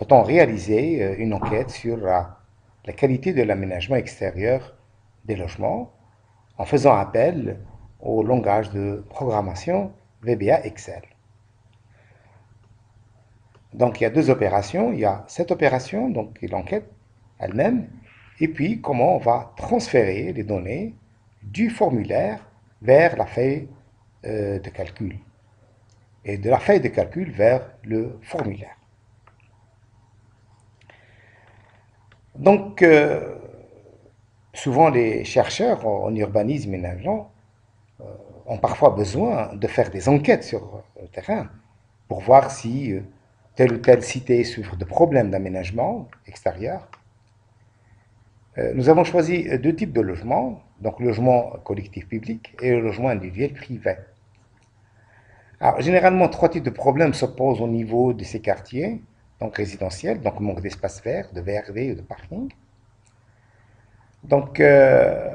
peut-on réaliser une enquête sur la qualité de l'aménagement extérieur des logements en faisant appel au langage de programmation VBA Excel. Donc il y a deux opérations. Il y a cette opération, donc l'enquête elle-même, et puis comment on va transférer les données du formulaire vers la feuille de calcul et de la feuille de calcul vers le formulaire. Donc, souvent les chercheurs en urbanisme et navigant ont parfois besoin de faire des enquêtes sur le terrain pour voir si telle ou telle cité souffre de problèmes d'aménagement extérieur. Nous avons choisi deux types de logements, donc le logement collectif public et le logement individuel privé. Alors, généralement, trois types de problèmes se posent au niveau de ces quartiers, donc résidentiels, donc manque d'espace vert, de VRV ou de parking. Donc, la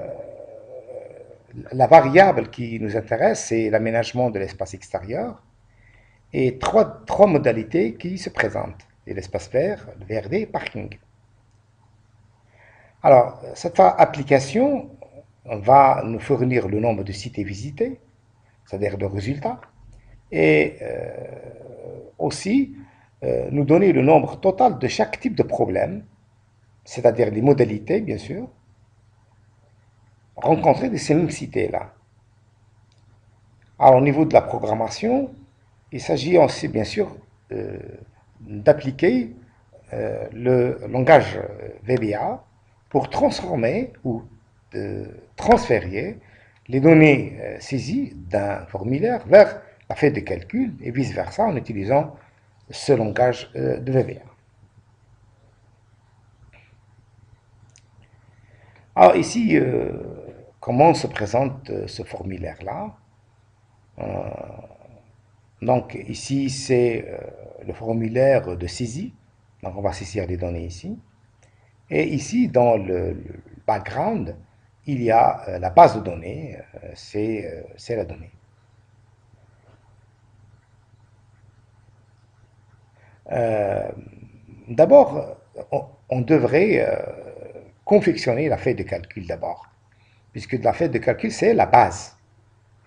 variable qui nous intéresse, c'est l'aménagement de l'espace extérieur et trois modalités qui se présentent. L'espace vert, le VRD et parking. Alors, cette application va nous fournir le nombre de cités visitées, c'est-à-dire le résultat, et aussi nous donner le nombre total de chaque type de problème, c'est-à-dire les modalités, bien sûr, rencontrées de ces mêmes cités-là. Alors, au niveau de la programmation, il s'agit aussi, bien sûr, d'appliquer le langage VBA pour transformer ou transférer les données saisies d'un formulaire vers la feuille de calcul et vice-versa en utilisant ce langage de VBA. Alors ici, comment se présente ce formulaire-là? Donc ici, c'est le formulaire de saisie. Donc on va saisir les données ici. Et ici, dans le background, il y a la base de données, c'est la donnée. D'abord, on devrait confectionner la feuille de calcul d'abord, puisque la feuille de calcul, c'est la base.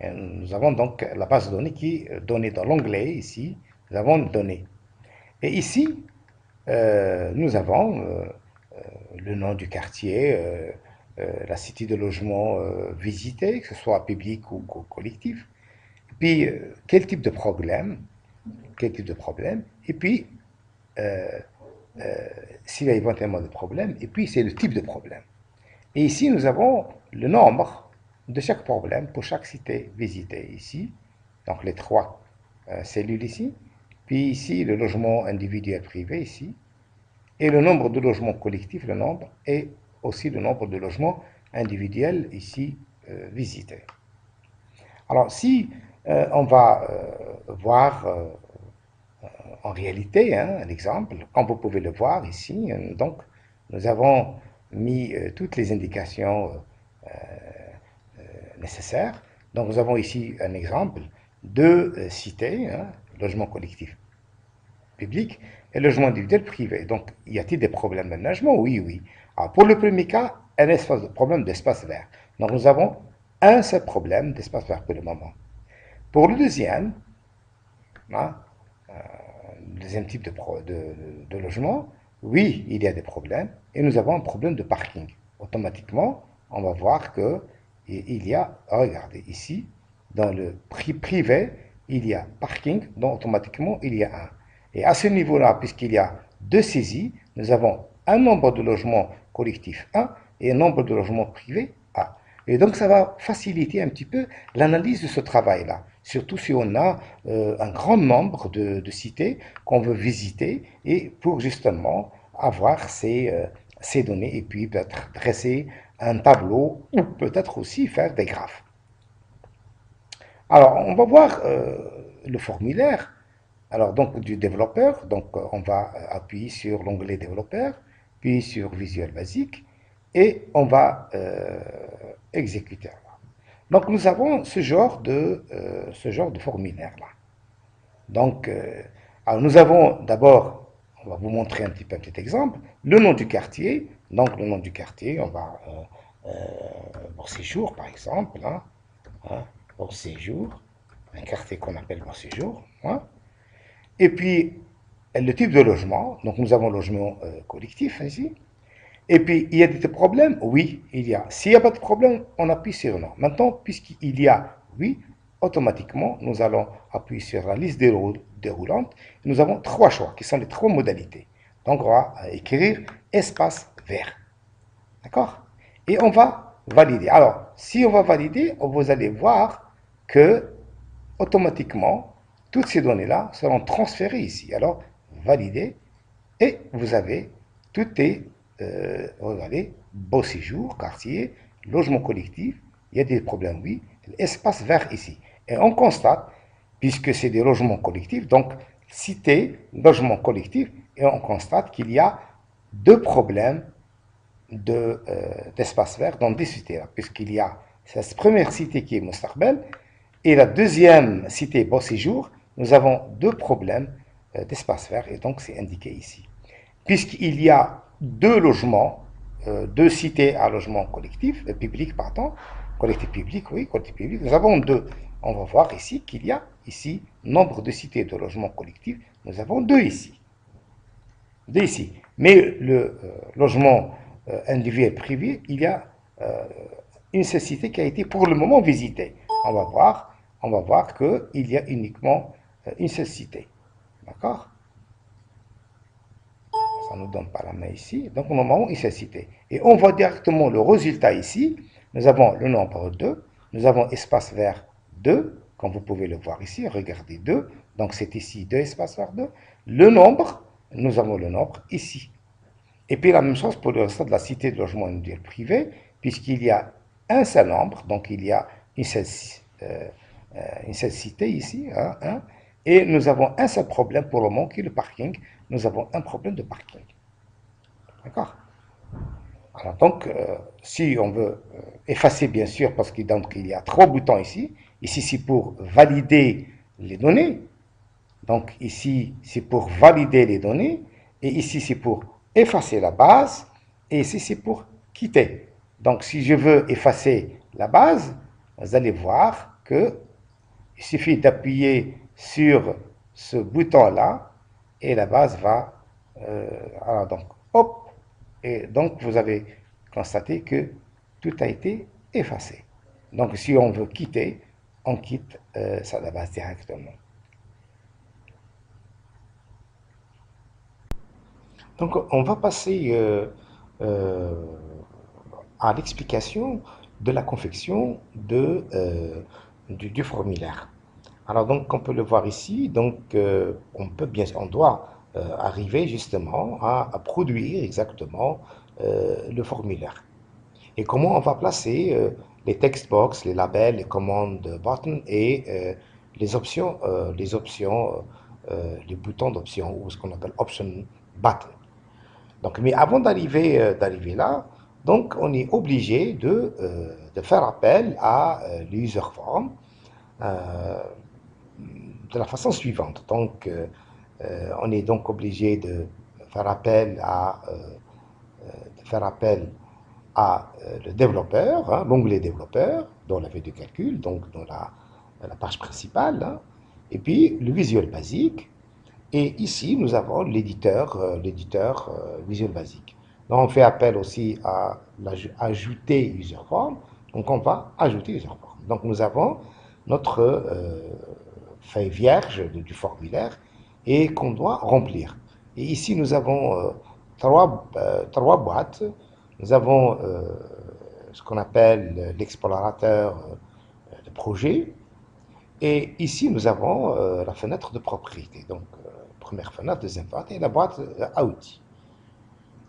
Et nous avons donc la base de données qui est donnée dans l'onglet, ici, nous avons données. Et ici, nous avons le nom du quartier, la cité de logement visité, que ce soit public ou collectif, et puis quel type de problème, et puis s'il y a éventuellement des problèmes, et puis c'est le type de problème. Et ici, nous avons le nombre de chaque problème pour chaque cité visitée ici, donc les trois cellules ici, puis ici le logement individuel privé ici, et le nombre de logements collectifs, le nombre, et aussi le nombre de logements individuels ici visités. Alors si on va voir en réalité un exemple, comme vous pouvez le voir ici, donc nous avons mis toutes les indications nécessaires. Donc nous avons ici un exemple de cité, logement collectif public et logement individuel privé. Donc, y a-t-il des problèmes d'aménagement? Oui, oui. Alors, pour le premier cas, un problème d'espace vert. Donc, nous avons un seul problème d'espace vert pour le moment. Pour le deuxième, hein, deuxième type de logement, oui, il y a des problèmes et nous avons un problème de parking. Automatiquement, on va voir que il y a, regardez ici, dans le prix privé, il y a parking, donc automatiquement il y a un. Et à ce niveau-là, puisqu'il y a deux saisies, nous avons un nombre de logements collectifs 1 et un nombre de logements privés A. Et donc ça va faciliter un petit peu l'analyse de ce travail-là, surtout si on a un grand nombre de cités qu'on veut visiter et pour justement avoir ces données et puis peut-être dresser un tableau ou peut-être aussi faire des graphes. Alors, on va voir le formulaire. Alors, donc, du développeur, donc on va appuyer sur l'onglet développeur, puis sur Visuel Basic, et on va exécuter. Donc, nous avons ce genre de formulaire-là. Donc, alors nous avons d'abord, on on va vous montrer un petit exemple. Le nom du quartier, donc le nom du quartier, on va, Bon Séjour par exemple, hein, Bon Séjour, un quartier qu'on appelle Bon Séjour, hein. Et puis, le type de logement, donc nous avons logement collectif ici. Et puis, il y a des problèmes? Oui, il y a. S'il n'y a pas de problème, on appuie sur non. Maintenant, puisqu'il y a oui, automatiquement, nous allons appuyer sur la liste déroulante. Nous avons trois choix, qui sont les trois modalités. Donc, on va écrire espace vert. D'accord? Et on va valider. Alors, si on va valider, vous allez voir que, automatiquement, toutes ces données-là seront transférées ici. Alors, valider, et vous avez, tout est, regardez, beau séjour, quartier, logement collectif, il y a des problèmes, oui, espace vert ici. Et on constate, puisque c'est des logements collectifs, donc cité, logement collectif, et on constate qu'il y a deux problèmes d'espace vert dans des cités, puisqu'il y a cette première cité qui est Mostarbel, et la deuxième cité Beau Séjour, nous avons deux problèmes d'espace vert, et donc c'est indiqué ici. Puisqu'il y a deux logements, deux cités à logement collectif, public, pardon, collectif public, oui, collectif public, nous avons deux. On va voir ici qu'il y a ici nombre de cités de logement collectif, nous avons deux ici. Deux ici. Mais le logement individuel privé, il y a une seule cité qui a été pour le moment visitée. On va voir qu'il y a uniquement une seule cité. D'accord? Ça ne nous donne pas la main ici. Donc, normalement, une seule cité. Et on voit directement le résultat ici. Nous avons le nombre 2. Nous avons espace vert 2, comme vous pouvez le voir ici. Regardez 2. Donc, c'est ici 2 espaces vert 2. Le nombre, nous avons le nombre ici. Et puis, la même chose pour le reste de la cité de logement individuel privé, puisqu'il y a un seul nombre. Donc, il y a une seule cité ici. Hein. Et nous avons un seul problème pour le moment qui est le parking. Nous avons un problème de parking. D'accord? Alors donc, si on veut effacer, bien sûr, parce qu'il y a trois boutons ici. Ici, c'est pour valider les données. Donc, ici, c'est pour valider les données. Et ici, c'est pour effacer la base. Et ici, c'est pour quitter. Donc, si je veux effacer la base, vous allez voir que il suffit d'appuyer sur ce bouton-là et la base va... alors donc, hop, et donc vous avez constaté que tout a été effacé. Donc si on veut quitter, on quitte la base directement. Donc on va passer à l'explication de la confection du formulaire. Alors donc, on peut le voir ici, donc on doit arriver justement à produire exactement le formulaire. Et comment on va placer les text box, les labels, les commandes button et les boutons d'option ou ce qu'on appelle option button. Donc, mais avant d'arriver là, donc on est obligé de faire appel à l'user form de la façon suivante. Donc, on est donc obligé de faire appel à le développeur, hein, l'onglet développeur, dans la feuille de calcul, donc dans la page principale, hein, et puis le Visual Basic. Et ici, nous avons l'éditeur Visual Basic. Donc, on fait appel aussi à ajouter user form. Donc, on va ajouter user form. Donc, nous avons notre feuille vierge du formulaire et qu'on doit remplir. Et ici, nous avons trois boîtes. Nous avons ce qu'on appelle l'explorateur de projet. Et ici, nous avons la fenêtre de propriété. Donc, première fenêtre, deuxième fenêtre, et la boîte à outils.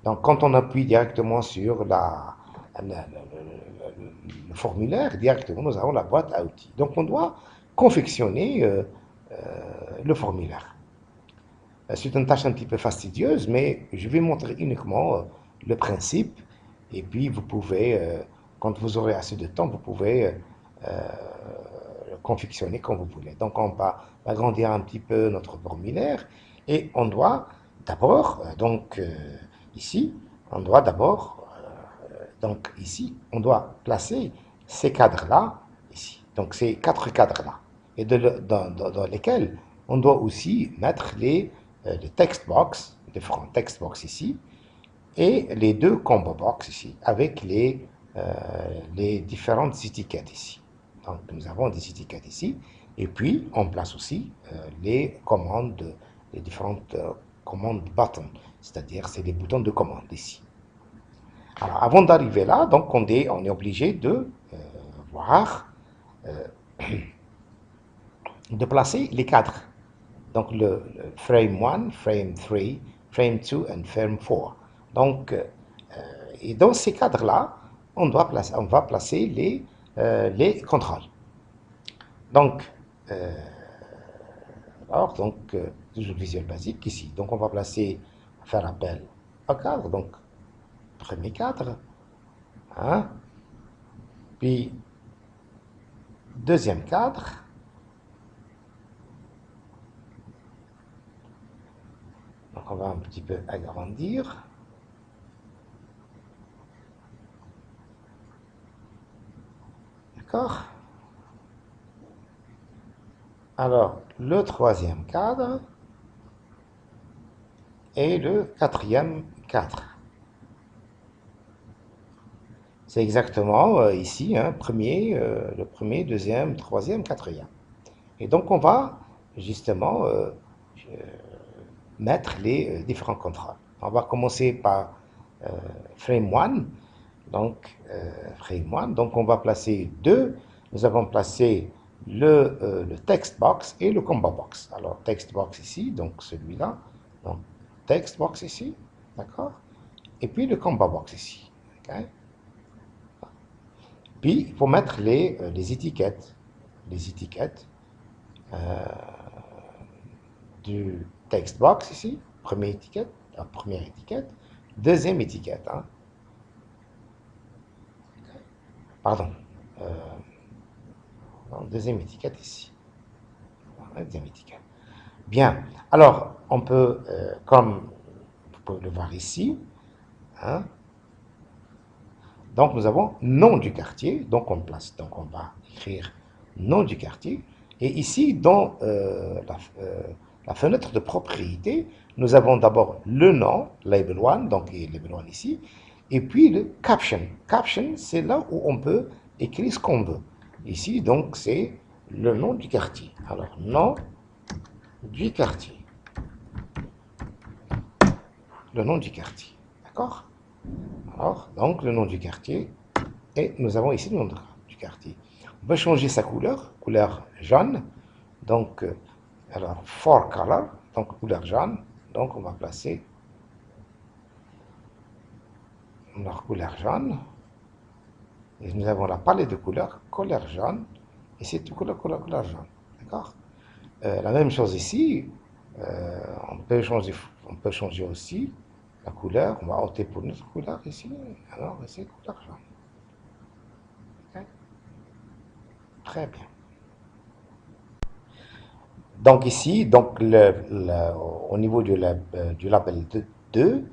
Donc, quand on appuie directement sur le formulaire, directement, nous avons la boîte à outils. Donc, on doit confectionner le formulaire. C'est une tâche un petit peu fastidieuse, mais je vais montrer uniquement le principe. Et puis, vous pouvez, quand vous aurez assez de temps, vous pouvez confectionner comme vous voulez. Donc, on va agrandir un petit peu notre formulaire et on doit d'abord, ici, on doit d'abord, ici, on doit placer ces cadres-là, ici. Donc, ces 4 cadres-là. Et dans lesquels on doit aussi mettre les text box, différents text box ici, et les 2 combo box ici, avec les différentes étiquettes ici. Donc, nous avons des étiquettes ici, et puis on place aussi les commandes, les différentes commandes buttons, c'est-à-dire c'est les boutons de commande ici. Alors, avant d'arriver là, donc on est obligé de voir, de placer les cadres. Donc, le frame 1, frame 3, frame 2 et frame 4. Donc, et dans ces cadres-là, on va placer les contrôles. Donc, toujours Visual Basic ici. Donc, on va faire appel au cadre. Donc, premier cadre. Hein, puis, deuxième cadre. Donc, on va un petit peu agrandir. D'accord? Alors, le troisième cadre et le quatrième cadre. C'est exactement ici, hein, le premier, deuxième, troisième, quatrième. Et donc, on va justement mettre les différents contrats. On va commencer par frame 1. Donc, frame 1. Donc, on va placer 2. Nous avons placé le text box et le combo box. Alors, text box ici, donc celui-là. Donc, text box ici, d'accord? Et puis le combo box ici. Okay? Puis, il faut mettre les étiquettes. Les étiquettes du text box ici. Première étiquette. Deuxième étiquette. Hein? Pardon. Deuxième étiquette ici. Deuxième étiquette. Bien. Alors, on peut, comme vous pouvez le voir ici, hein, donc nous avons nom du quartier. Donc, on va écrire nom du quartier. Et ici, dans la fenêtre de propriété, nous avons d'abord le nom, label 1, donc label 1 ici, et puis le caption. Caption, c'est là où on peut écrire ce qu'on veut. Ici, donc, c'est le nom du quartier. Alors, nom du quartier. Le nom du quartier. D'accord? Alors, donc, le nom du quartier. Et nous avons ici le nom du quartier. On peut changer sa couleur jaune. Donc, alors, for color, donc couleur jaune. Donc, on va placer notre couleur jaune. Et nous avons la palette de couleurs, couleur jaune. Et c'est couleur jaune. D'accord? La même chose ici. On peut changer aussi la couleur. On va opter pour notre couleur ici. Alors, c'est couleur jaune. Okay? Très bien. Donc ici, donc au niveau du label 2,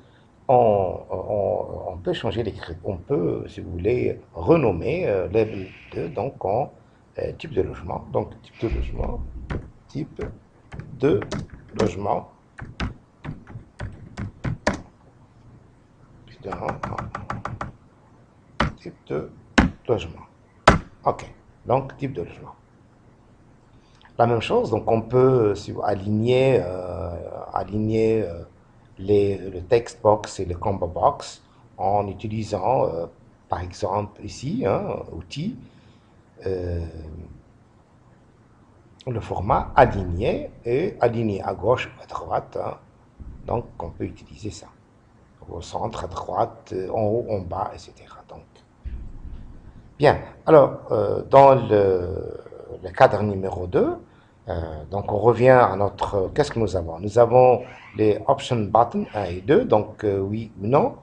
on peut changer l'écriture. On peut, si vous voulez, renommer label 2 donc en type de logement. Donc type de logement, type de logement. Type de logement. OK. Donc type de logement. La même chose, donc on peut aligner le text box et le combo box en utilisant, par exemple, ici, outil, le format aligné et aligné à gauche ou à droite. Hein. Donc, on peut utiliser ça. Au centre, à droite, en haut, en bas, etc. Donc, bien. Alors, dans le cadre numéro 2, donc on revient à notre... Qu'est-ce que nous avons? Nous avons les option buttons 1 et 2, donc oui ou non.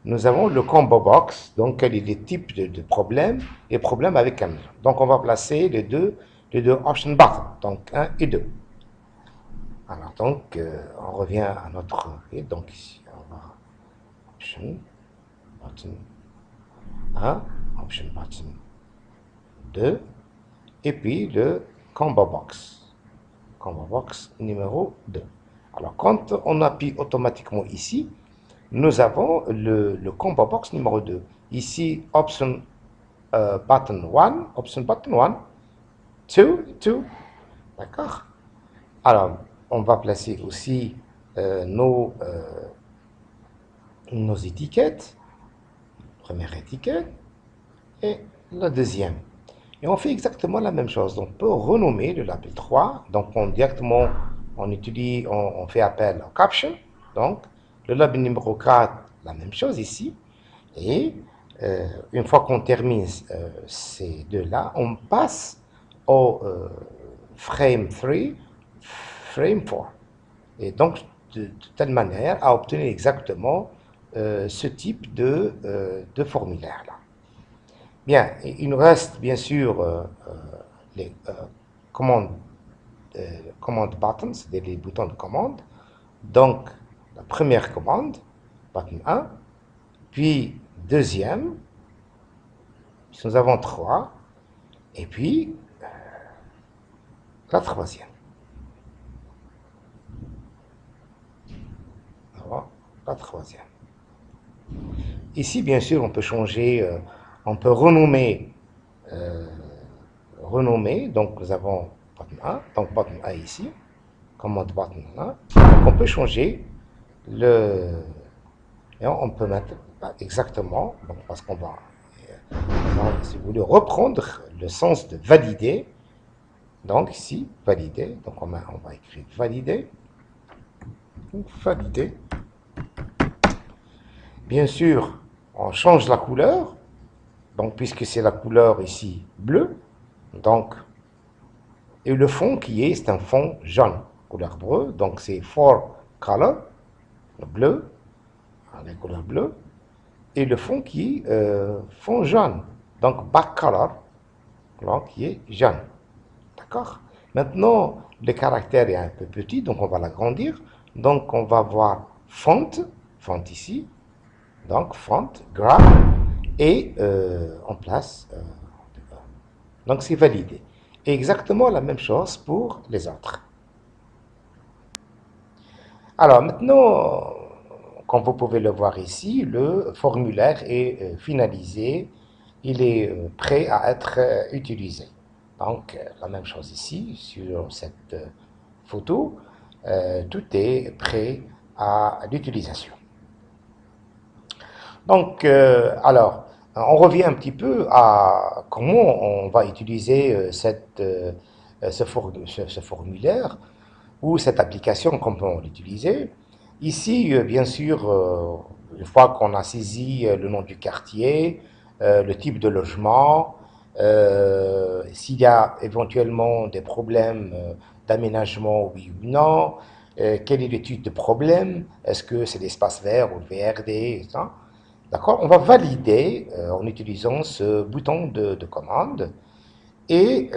Nous avons le combo box, donc quel est le type de problème et problème avec un. Donc on va placer les deux option buttons, donc 1 et 2. Alors donc, on revient à notre... Et donc ici, on va Option, Button 1, Option Button 2, et puis le Combo Box. Combo Box numéro 2. Alors quand on appuie automatiquement ici, nous avons le Combo Box numéro 2. Ici, Option Button 1, Option Button 1, 2, 2, d'accord? Alors, on va placer aussi nos étiquettes. Première étiquette et la deuxième. Et on fait exactement la même chose. Donc, on peut renommer le label 3. Donc, directement, on fait appel au caption. Donc, le label numéro 4, la même chose ici. Et une fois qu'on termine ces deux-là, on passe au frame 3, frame 4. Et donc, de telle manière à obtenir exactement ce type de formulaire-là. Bien, il nous reste bien sûr les commandes, command buttons, c'est les boutons de commande. Donc, la première commande, button 1, puis deuxième, nous avons 3, et puis la troisième. La troisième. Ici, bien sûr, on peut changer, on peut renommer, donc nous avons button 1, donc button 1 ici, commande button 1, donc on peut changer et on peut mettre exactement, donc parce qu'on va, si vous voulez, reprendre le sens de valider, donc ici, valider, donc on va écrire valider, valider. Bien sûr, on change la couleur, donc puisque c'est la couleur ici bleue, donc, et le fond c'est un fond jaune, couleur bleue, donc c'est for color, le bleu, la couleur bleue, et le fond fond jaune, donc back color, donc qui est jaune, d'accord? Maintenant, le caractère est un peu petit, donc on va l'agrandir, donc on va voir font ici, donc font, graph, et on place, donc c'est validé. Et exactement la même chose pour les autres. Alors maintenant, comme vous pouvez le voir ici, le formulaire est finalisé, il est prêt à être utilisé. Donc la même chose ici, sur cette photo, tout est prêt à l'utilisation. Donc, alors, on revient un petit peu à comment on va utiliser ce formulaire ou cette application, comment l'utiliser. Ici, bien sûr, une fois qu'on a saisi le nom du quartier, le type de logement, s'il y a éventuellement des problèmes d'aménagement, oui ou non, quelle est l'étude de problème, est-ce que c'est l'espace vert ou le VRD, ça. D'accord? On va valider en utilisant ce bouton de commande et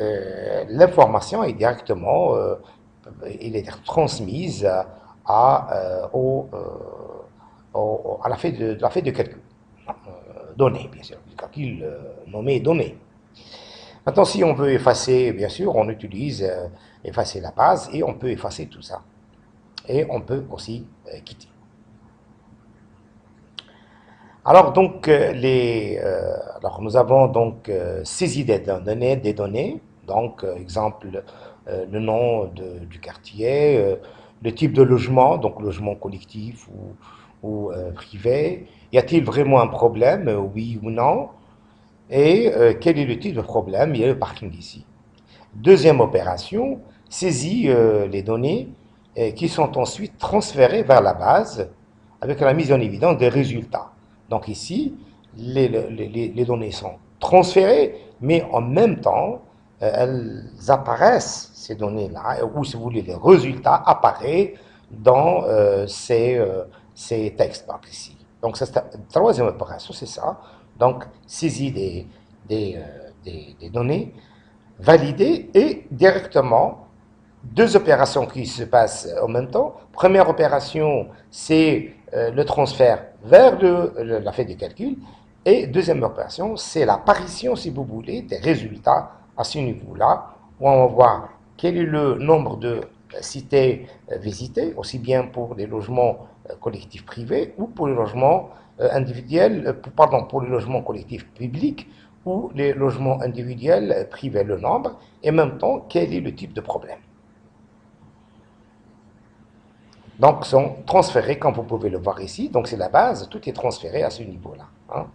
l'information est directement il est transmise à la feuille de calcul. Données, bien sûr. Le calcul nommé données. Maintenant, si on veut effacer, bien sûr, on utilise effacer la base et on peut effacer tout ça. Et on peut aussi quitter. Alors donc alors nous avons donc saisi des données, donc exemple le nom du quartier, le type de logement, donc logement collectif ou privé, y a-t-il vraiment un problème, oui ou non, et quel est le type de problème, il y a le parking ici. Deuxième opération, saisit les données qui sont ensuite transférées vers la base avec la mise en évidence des résultats. Donc ici, les données sont transférées, mais en même temps, elles apparaissent, ces données-là, ou si vous voulez, les résultats apparaissent dans ces textes par ici. Donc, c'est la troisième opération, c'est ça. Donc, saisie des données, valider et directement deux opérations qui se passent en même temps. Première opération, c'est le transfert vers la feuille de calcul. Et deuxième opération, c'est l'apparition, si vous voulez, des résultats à ce niveau-là, où on va voir quel est le nombre de cités visitées, aussi bien pour les logements collectifs privés ou pour les logements individuels, pardon, pour les logements collectifs publics ou les logements individuels privés, le nombre, et en même temps, quel est le type de problème. Donc, sont transférés, comme vous pouvez le voir ici. Donc, c'est la base, tout est transféré à ce niveau-là. Hein,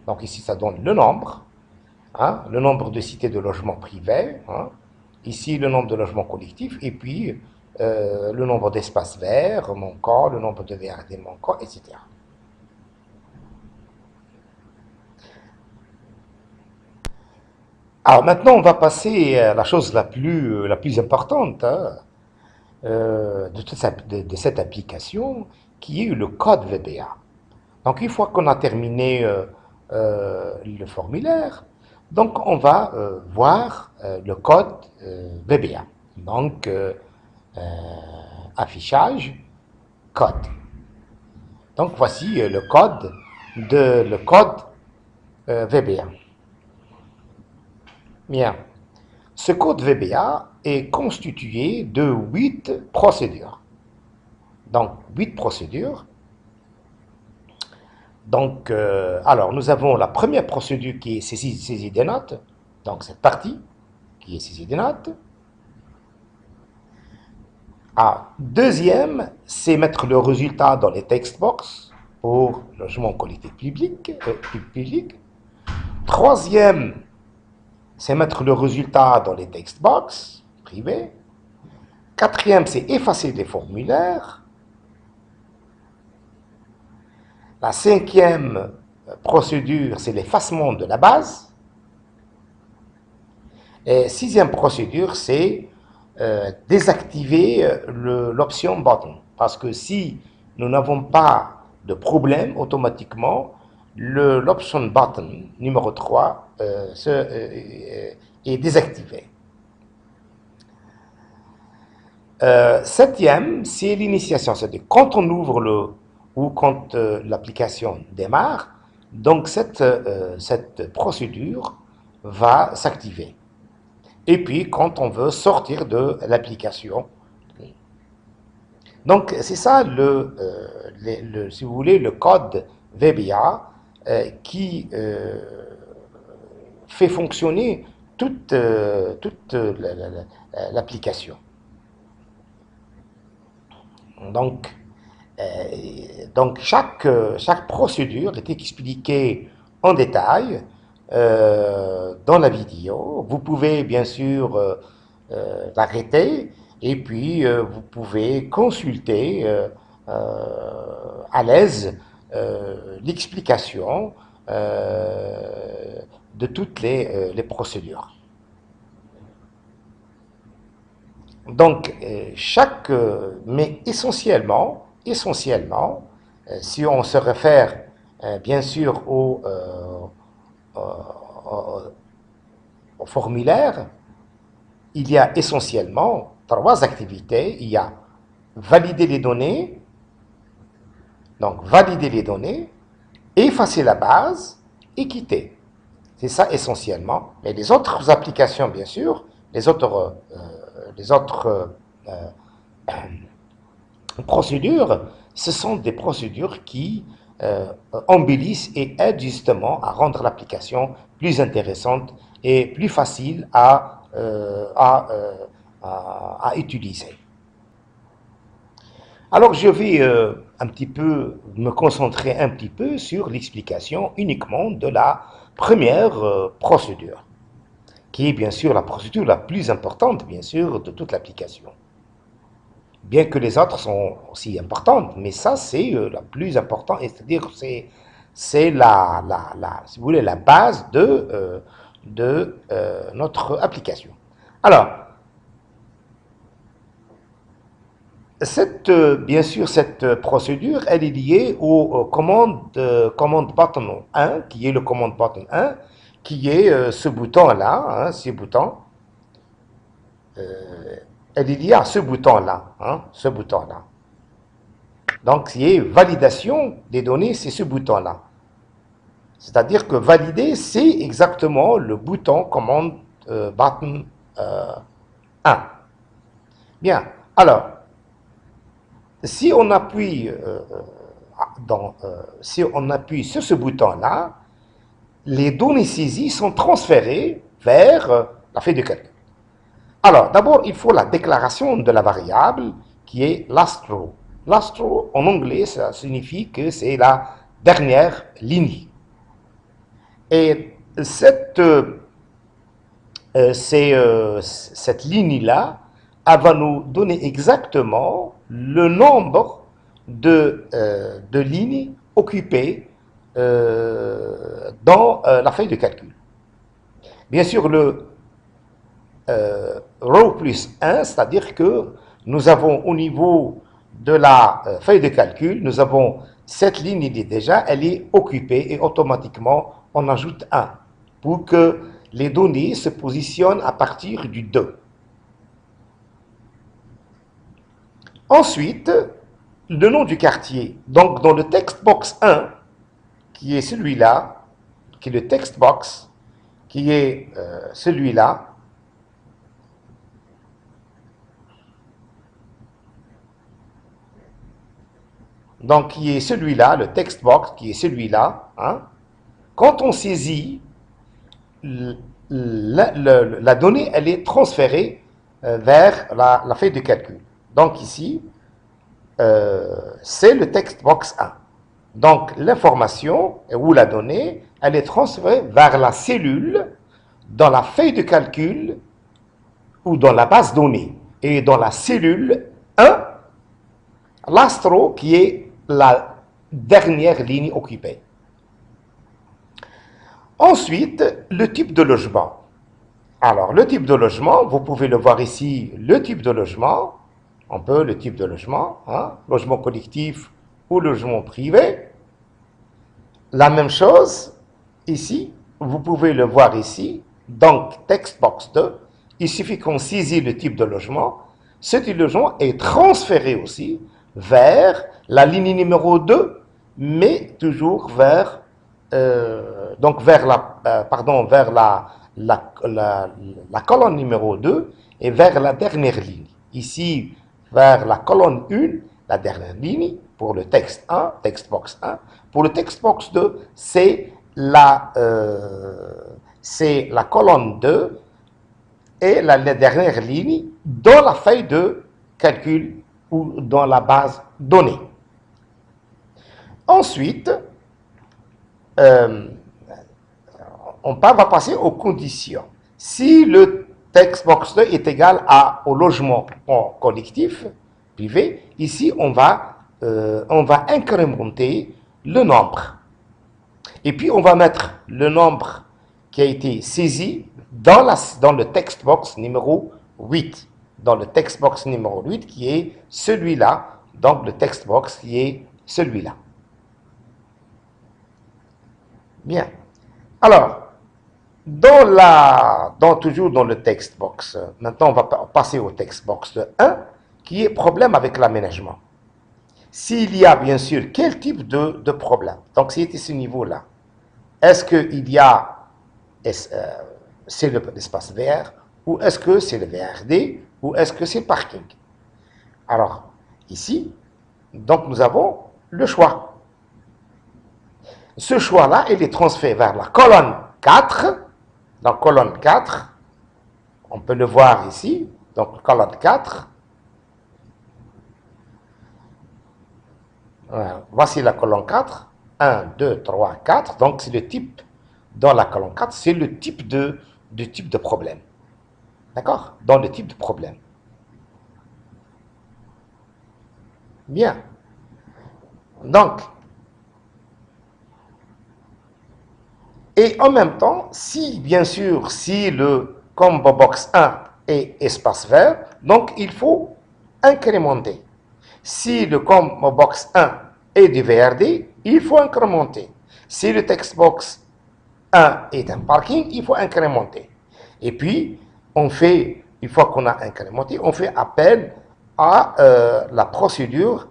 donc, ici, ça donne le nombre de cités de logements privés. Hein, ici, le nombre de logements collectifs. Et puis, le nombre d'espaces verts manquants, le nombre de VRD manquants, etc. Alors, maintenant, on va passer à la chose la plus importante. Hein, de cette application qui est le code VBA. Donc une fois qu'on a terminé le formulaire, donc on va voir le code VBA. Donc affichage, code. Donc voici le code VBA. Bien. Ce code VBA est constitué de 8 procédures. Donc, 8 procédures. Donc, alors, nous avons la première procédure qui est saisie des notes. Donc, cette partie qui est saisie des notes. Ah, deuxième, c'est mettre le résultat dans les text box pour logement collectif public. Troisième, c'est mettre le résultat dans les text box privés. Quatrième, c'est effacer des formulaires. La cinquième procédure, c'est l'effacement de la base. Et sixième procédure, c'est désactiver l'option button. Parce que si nous n'avons pas de problème, automatiquement, l'option button numéro 3 est désactivé. Septième, c'est l'initiation. C'est-à-dire quand on ouvre ou quand l'application démarre, donc cette procédure va s'activer. Et puis, quand on veut sortir de l'application. Donc, c'est ça, si vous voulez, le code VBA qui fait fonctionner toute l'application. Donc chaque procédure est expliquée en détail dans la vidéo. Vous pouvez bien sûr l'arrêter et puis vous pouvez consulter à l'aise l'explication de toutes les procédures. Donc, mais essentiellement, si on se réfère bien sûr au formulaire, il y a essentiellement 3 activités. Il y a valider les données, effacer la base et quitter. C'est ça essentiellement. Mais les autres applications, bien sûr, les autres procédures, ce sont des procédures qui embellissent et aident justement à rendre l'application plus intéressante et plus facile à utiliser. Alors je vais un petit peu me concentrer un petit peu sur l'explication uniquement de la première procédure, qui est bien sûr la procédure la plus importante, bien sûr, de toute l'application. Bien que les autres sont aussi importantes, mais ça, c'est la plus importante, c'est-à-dire c'est si vous voulez, la base de notre application. Alors, bien sûr, cette procédure, elle est liée au command button 1, qui est le command button 1, qui est ce bouton-là, ce bouton. il y a ce bouton-là, hein, ce bouton-là. Donc, qui est validation des données, c'est ce bouton-là. C'est-à-dire que valider, c'est exactement le bouton commande button 1. Bien, alors, si on appuie, si on appuie sur ce bouton-là, les données saisies sont transférées vers la feuille de calcul. Alors, d'abord, il faut la déclaration de la variable qui est last row. Last row, en anglais, ça signifie que c'est la dernière ligne. Et cette ligne-là, elle va nous donner exactement le nombre de lignes occupées dans la feuille de calcul. Bien sûr, le row plus 1, c'est-à-dire que nous avons au niveau de la feuille de calcul, nous avons cette ligne, elle est occupée et automatiquement on ajoute 1 pour que les données se positionnent à partir du 2. Ensuite, le nom du quartier. Donc, dans le text box 1, qui est celui-là, qui est le text box, qui est celui-là, donc qui est celui-là, le text box, qui est celui-là, hein, quand on saisit, la donnée, elle est transférée vers la feuille de calcul. Donc ici, c'est le text box 1. Donc l'information ou la donnée, elle est transférée vers la cellule dans la feuille de calcul ou dans la base donnée. Et dans la cellule 1, l'astro qui est la dernière ligne occupée. Ensuite, le type de logement. Alors, le type de logement, vous pouvez le voir ici, le type de logement, on peut le type de logement, hein, logement collectif ou logement privé. La même chose, ici, vous pouvez le voir ici, donc text box 2, il suffit qu'on saisit le type de logement, ce type de logement est transféré aussi vers la ligne numéro 2, mais toujours vers donc vers la colonne numéro 2 et vers la dernière ligne. Ici, vers la colonne 1, la dernière ligne, pour le texte 1, text box 1. Pour le text box 2, c'est la colonne 2 et la dernière ligne dans la feuille de calcul ou dans la base donnée. Ensuite, on va passer aux conditions. Si le text box 2 est égal au logement collectif privé, ici on va incrémenter le nombre. Et puis on va mettre le nombre qui a été saisi dans le text box numéro 8. Dans le text box numéro 8 qui est celui-là. Donc le text box qui est celui-là. Bien. Alors, toujours dans le text box, maintenant on va passer au text box 1, qui est problème avec l'aménagement. S'il y a bien sûr quel type de problème, donc c'est ce niveau-là, est-ce qu'il y a, c'est l'espace vert, ou est-ce que c'est le VRD, ou est-ce que c'est le parking? Alors, ici, donc nous avons le choix. Ce choix-là, il est transféré vers la colonne 4. La colonne 4, on peut le voir ici, donc colonne 4. Voilà. Voici la colonne 4. 1, 2, 3, 4. Donc c'est le type, dans la colonne 4, c'est le type de problème. D'accord? Dans le type de problème. Bien. Donc, et en même temps, bien sûr, si le combo box 1 est espace vert, donc il faut incrémenter. Si le combo box 1 est du VRD, il faut incrémenter. Si le text box 1 est un parking, il faut incrémenter. Et puis, on fait une fois qu'on a incrémenté, on fait appel à la procédure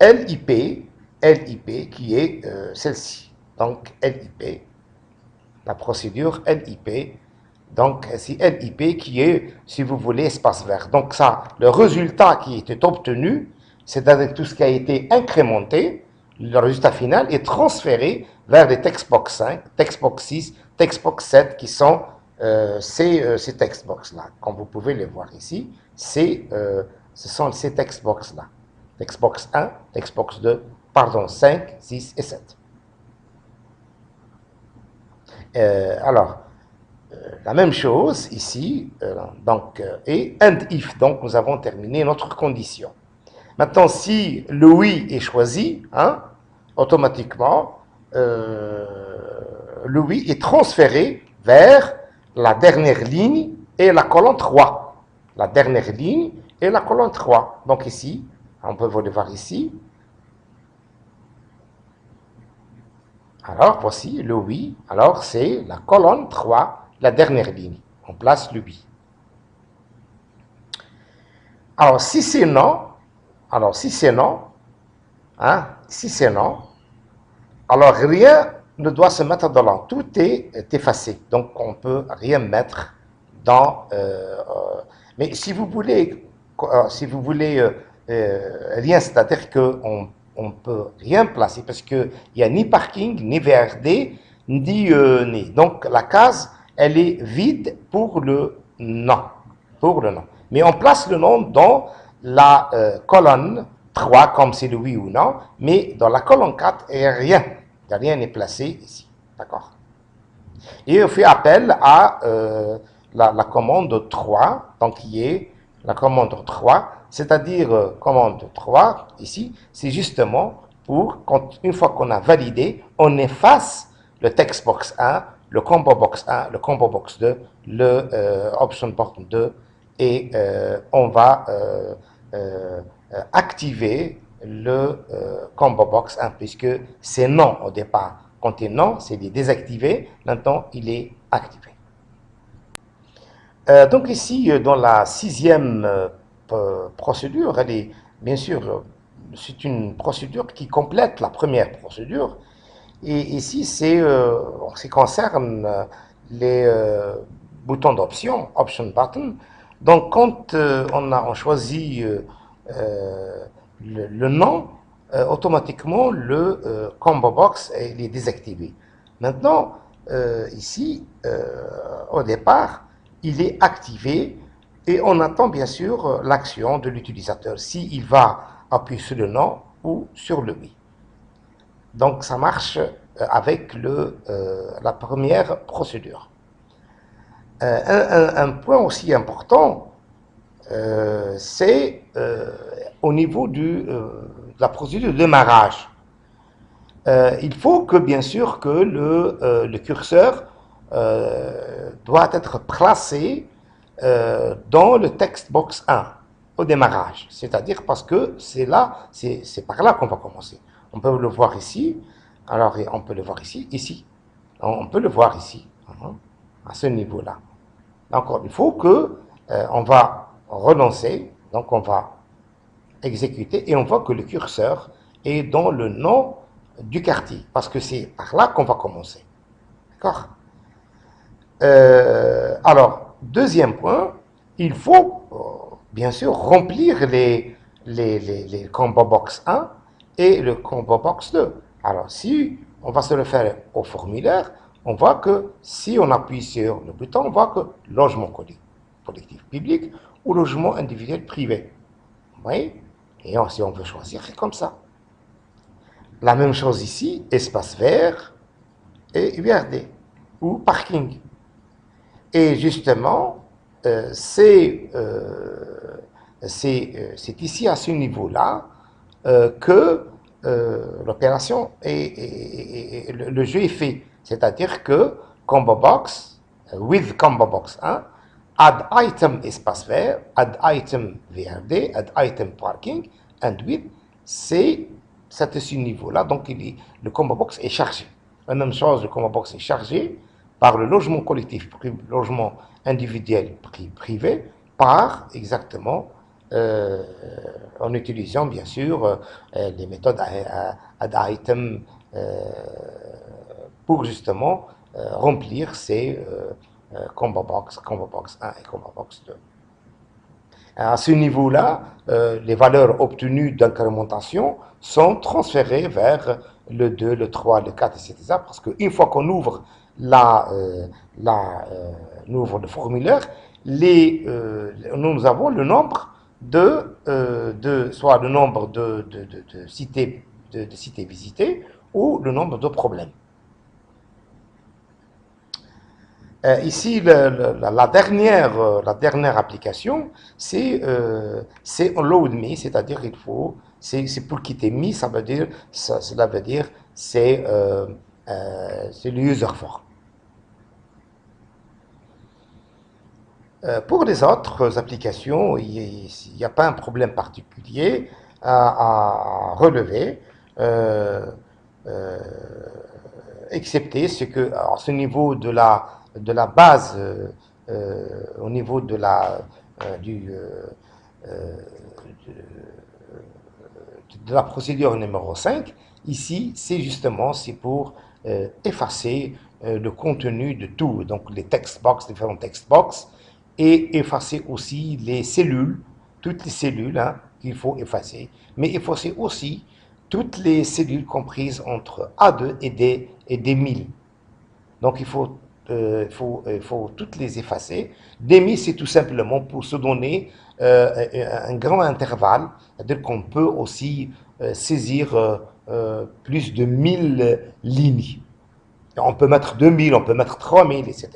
LIP qui est celle-ci. Donc LIP, la procédure LIP. Donc c'est LIP qui est, si vous voulez, espace vert. Donc ça, le résultat qui était obtenu, c'est-à-dire tout ce qui a été incrémenté, le résultat final est transféré vers les textbox 5, textbox 6, textbox 7 qui sont ces textbox-là. Comme vous pouvez les voir ici, ce sont ces textbox-là. Textbox 1, textbox 2, pardon, 5, 6 et 7. Alors, la même chose ici, et and if, donc nous avons terminé notre condition. Maintenant, si le oui est choisi, hein, automatiquement, le oui est transféré vers la dernière ligne et la colonne 3. La dernière ligne et la colonne 3. Donc ici, on peut le voir ici. Alors, voici le oui. Alors, c'est la colonne 3, la dernière ligne. On place le oui. Alors, si c'est non, alors alors rien ne doit se mettre dans tout est effacé. Donc, on ne peut rien mettre dans... mais si vous voulez rien, c'est-à-dire qu'on on peut rien placer parce qu'il n'y a ni parking, ni VRD, ni. Donc, la case, elle est vide pour le non. Pour le non. Mais on place le nom dans la colonne 3, comme c'est le oui ou non, mais dans la colonne 4, il n'y a rien. Rien n'est placé ici. D'accord? Et on fait appel à la commande 3, donc qui est la commande 3, c'est-à-dire commande 3, ici, c'est justement pour, une fois qu'on a validé, on efface le textbox 1, le combo box 1, le combo box 2, le option port 2, et on va activer le combo box 1, puisque c'est non au départ. Quand il est non, c'est désactivé. Maintenant, il est activé. Donc ici, dans la 6e procédure, elle est, bien sûr, c'est une procédure qui complète la première procédure. Et ici, c'est en ce qui concerne les boutons d'option, option button. Donc, quand on choisit le nom, automatiquement, le combo box est désactivé. Maintenant, ici, au départ, il est activé et on attend bien sûr l'action de l'utilisateur, s'il va appuyer sur le non ou sur le oui. Donc, ça marche avec la première procédure. Un point aussi important, c'est au niveau de la procédure de démarrage. Il faut que, bien sûr, que le curseur doit être placé dans le textbox 1 au démarrage. C'est-à-dire parce que c'est par là qu'on va commencer. On peut le voir ici. Alors, on peut le voir ici. On peut le voir ici, à ce niveau-là. Donc, il faut que on va relancer. Donc, on va exécuter et on voit que le curseur est dans le nom du quartier, parce que c'est par là qu'on va commencer. D'accord? Alors, deuxième point, il faut bien sûr remplir les combo box 1 et le combo box 2. Alors, si on va se le faire au formulaire, on voit que si on appuie sur le bouton, on voit que logement collectif public ou logement individuel privé. Vous voyez? Et si on veut choisir, c'est comme ça. La même chose ici, espace vert et URD ou parking. Et justement, c'est ici à ce niveau-là que l'opération et le jeu est fait. C'est-à-dire que combo box, with combo box 1, add item espace vert, add item VRD, add item parking, and with, c'est à ce niveau-là. Donc le combo box est chargé. La même chose, le combo box est chargé par le logement collectif, logement individuel privé par exactement en utilisant bien sûr les méthodes ad item pour justement remplir ces combo box 1 et combo box 2. À ce niveau-là, les valeurs obtenues d'incrémentation sont transférées vers le 2, le 3, le 4, etc. Parce qu'une fois qu'on ouvre ouvre le formulaire, nous avons le nombre soit le nombre de cités, de cités visitées ou le nombre de problèmes. Ici, la dernière application, c'est on load me, c'est-à-dire il faut, c'est pour quitter me, cela veut dire c'est le user form. Pour les autres applications, il n'y a pas un problème particulier à relever, excepté ce que, à ce niveau de la base, au niveau de la procédure numéro 5, ici, c'est pour effacer le contenu de tout, donc les text box, différents text box, et effacer aussi les cellules, toutes les cellules qu'il faut effacer, mais effacer aussi toutes les cellules comprises entre A2 et D1000. Donc il faut toutes les effacer. D1000, c'est tout simplement pour se donner un grand intervalle, c'est-à-dire qu'on peut aussi saisir plus de 1000 lignes. On peut mettre 2000, on peut mettre 3000, etc.